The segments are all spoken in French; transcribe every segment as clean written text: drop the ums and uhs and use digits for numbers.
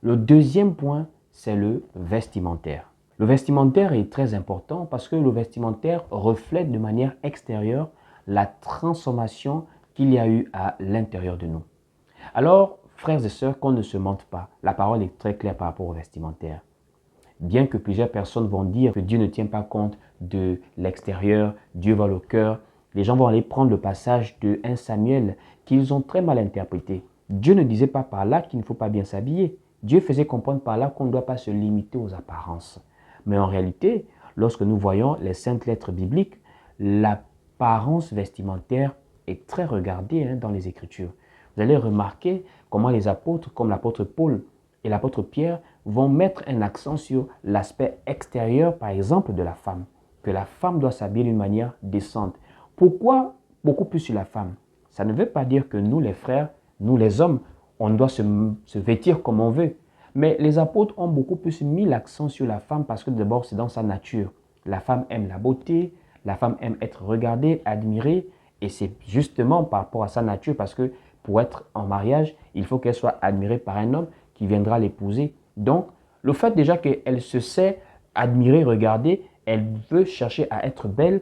Le deuxième point, c'est le vestimentaire. Le vestimentaire est très important parce que le vestimentaire reflète de manière extérieure la transformation qu'il y a eu à l'intérieur de nous. Alors, frères et sœurs, qu'on ne se mente pas, la parole est très claire par rapport au vestimentaire. Bien que plusieurs personnes vont dire que Dieu ne tient pas compte de l'extérieur, Dieu voit le cœur, les gens vont aller prendre le passage de 1 Samuel qu'ils ont très mal interprété. Dieu ne disait pas par là qu'il ne faut pas bien s'habiller. Dieu faisait comprendre par là qu'on ne doit pas se limiter aux apparences. Mais en réalité, lorsque nous voyons les saintes lettres bibliques, l'apparence vestimentaire est très regardée dans les Écritures. Vous allez remarquer comment les apôtres, comme l'apôtre Paul et l'apôtre Pierre, vont mettre un accent sur l'aspect extérieur, par exemple, de la femme. Que la femme doit s'habiller d'une manière décente. Pourquoi beaucoup plus sur la femme? Ça ne veut pas dire que nous, les frères, nous, les hommes, on doit se vêtir comme on veut. Mais les apôtres ont beaucoup plus mis l'accent sur la femme parce que d'abord, c'est dans sa nature. La femme aime la beauté, la femme aime être regardée, admirée. Et c'est justement par rapport à sa nature parce que pour être en mariage, il faut qu'elle soit admirée par un homme qui viendra l'épouser. Donc, le fait déjà qu'elle se sait admirer, regarder, elle veut chercher à être belle.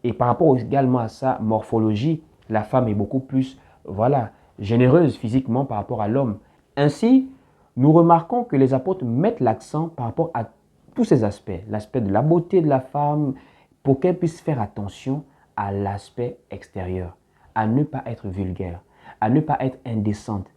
Et par rapport également à sa morphologie, la femme est beaucoup plus, voilà, généreuse physiquement par rapport à l'homme. Ainsi, nous remarquons que les apôtres mettent l'accent par rapport à tous ces aspects. L'aspect de la beauté de la femme, pour qu'elle puisse faire attention à l'aspect extérieur, à ne pas être vulgaire, à ne pas être indécente.